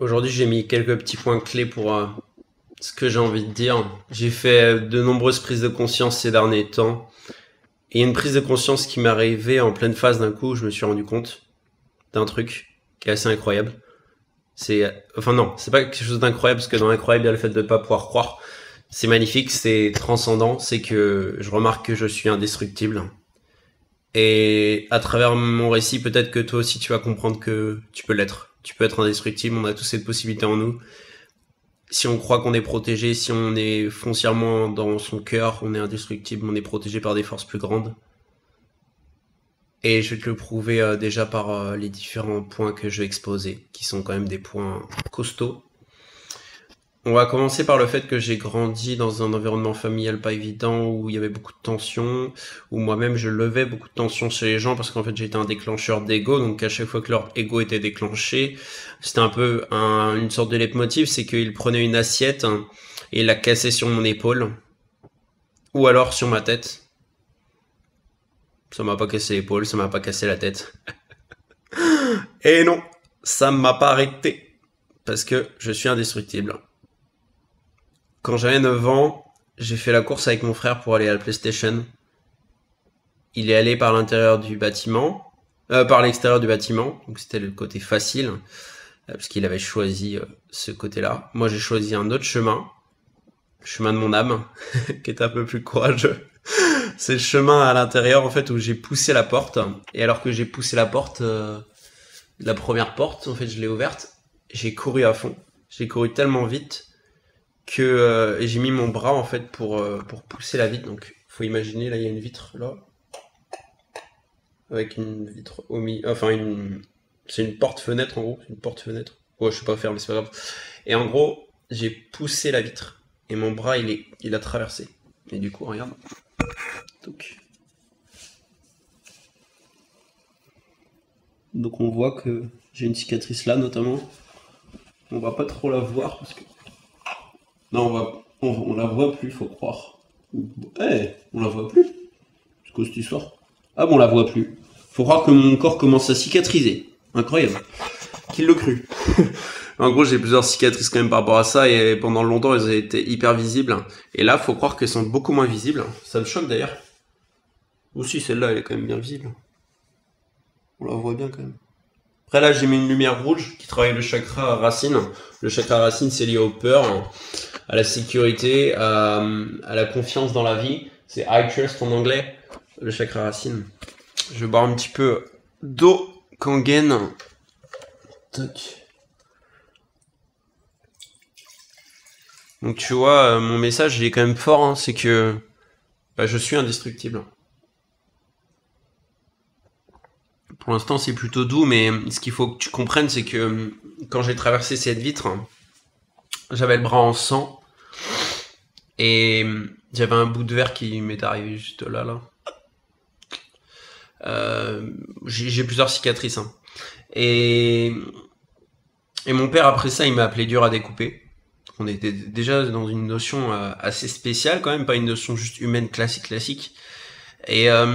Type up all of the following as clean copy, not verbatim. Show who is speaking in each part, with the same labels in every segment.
Speaker 1: Aujourd'hui, j'ai mis quelques petits points clés pour ce que j'ai envie de dire. J'ai fait de nombreuses prises de conscience ces derniers temps. Et une prise de conscience qui m'est arrivée en pleine phase d'un coup, où je me suis rendu compte d'un truc qui est assez incroyable. Enfin non, c'est pas quelque chose d'incroyable, parce que dans l'incroyable, il y a le fait de ne pas pouvoir croire. C'est magnifique, c'est transcendant, c'est que je remarque que je suis indestructible. Et à travers mon récit, peut-être que toi aussi tu vas comprendre que tu peux l'être. Tu peux être indestructible, on a tous cette possibilité en nous. Si on croit qu'on est protégé, si on est foncièrement dans son cœur, on est indestructible, on est protégé par des forces plus grandes. Et je vais te le prouver déjà par les différents points que je vais exposer, qui sont quand même des points costauds. On va commencer par le fait que j'ai grandi dans un environnement familial pas évident, où il y avait beaucoup de tensions, où moi-même je levais beaucoup de tensions chez les gens, parce qu'en fait j'étais un déclencheur d'ego, donc à chaque fois que leur ego était déclenché, c'était un peu une sorte de leitmotiv, c'est qu'ils prenaient une assiette et la cassaient sur mon épaule, ou alors sur ma tête. Ça m'a pas cassé l'épaule, ça m'a pas cassé la tête. Et non, ça m'a pas arrêté, parce que je suis indestructible. Quand j'avais 9 ans, j'ai fait la course avec mon frère pour aller à la PlayStation. Il est allé par l'intérieur du bâtiment, par l'extérieur du bâtiment, donc c'était le côté facile, parce qu'il avait choisi ce côté-là. Moi, j'ai choisi un autre chemin, le chemin de mon âme, qui est un peu plus courageux. C'est le chemin à l'intérieur, en fait, où j'ai poussé la porte. Et alors que j'ai poussé la porte, la première porte, en fait, je l'ai ouverte, j'ai couru à fond. J'ai couru tellement vite que j'ai mis mon bras en fait pour pousser la vitre. Donc faut imaginer, là il y a une vitre là avec une vitre au milieu, enfin c'est une porte-fenêtre en gros, une porte-fenêtre. Ouais, je sais pas faire mais c'est pas grave. Et en gros, j'ai poussé la vitre et mon bras il a traversé. Et du coup, regarde. Donc on voit que j'ai une cicatrice là notamment. On va pas trop la voir parce que non, on la voit plus, faut croire. On la voit plus. C'est quoi cette histoire? Ah bon, on la voit plus. Faut croire que mon corps commence à cicatriser. Incroyable. Qui l'a cru? En gros, j'ai plusieurs cicatrices quand même par rapport à ça, et pendant longtemps, elles étaient hyper visibles. Et là, faut croire qu'elles sont beaucoup moins visibles. Ça me choque d'ailleurs. Aussi, celle-là, elle est quand même bien visible. On la voit bien quand même. Après là, j'ai mis une lumière rouge qui travaille le chakra racine. Le chakra racine, c'est lié aux peurs, à la sécurité, à la confiance dans la vie. C'est I trust en anglais, le chakra racine. Je vais boire un petit peu d'eau Kangen. Toc. Donc tu vois, mon message il est quand même fort, hein, c'est que je suis indestructible. Pour l'instant c'est plutôt doux, mais ce qu'il faut que tu comprennes, c'est que quand j'ai traversé cette vitre, j'avais le bras en sang et j'avais un bout de verre qui m'est arrivé juste là. J'ai plusieurs cicatrices, hein. Et mon père après ça il m'a appelé dur à découper. On était déjà dans une notion assez spéciale quand même, pas une notion juste humaine classique. Et ça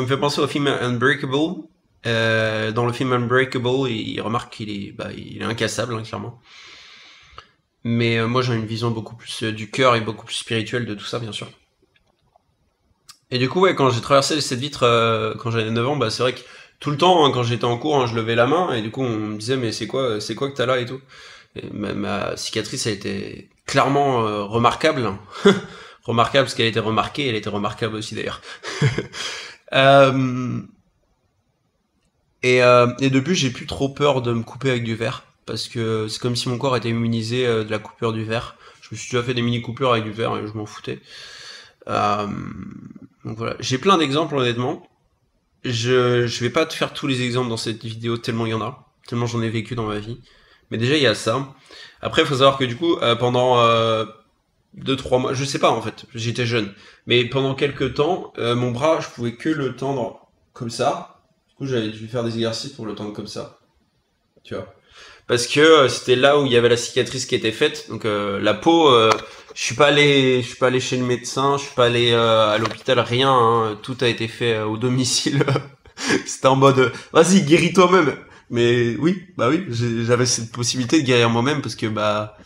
Speaker 1: me fait penser au film Unbreakable. Dans le film Unbreakable, il remarque qu'il est incassable, hein, clairement. Mais moi j'ai une vision beaucoup plus du cœur et beaucoup plus spirituelle de tout ça, bien sûr. Et du coup, ouais, quand j'ai traversé cette vitre quand j'avais 9 ans, c'est vrai que tout le temps, hein, quand j'étais en cours, hein, je levais la main et du coup on me disait mais c'est quoi que t'as là et tout. Et ma cicatrice elle était clairement remarquable. Remarquable parce qu'elle était remarquée, elle était remarquable aussi d'ailleurs. Et depuis j'ai plus trop peur de me couper avec du verre, parce que c'est comme si mon corps était immunisé de la coupure du verre. Je me suis déjà fait des mini coupures avec du verre et je m'en foutais. Donc voilà, j'ai plein d'exemples honnêtement. Je vais pas te faire tous les exemples dans cette vidéo tellement il y en a, tellement j'en ai vécu dans ma vie. Mais déjà il y a ça. Après il faut savoir que du coup pendant 2-3 mois, je sais pas en fait, j'étais jeune, mais pendant quelques temps mon bras je pouvais que le tendre comme ça. Du coup j'avais dû faire des exercices pour le tendre comme ça, tu vois. Parce que c'était là où il y avait la cicatrice qui était faite. Donc la peau, je suis pas allé chez le médecin, je suis pas allé à l'hôpital, rien. Hein, tout a été fait au domicile. C'était en mode, vas-y guéris toi-même. Mais oui, bah oui, j'avais cette possibilité de guérir moi-même parce que bah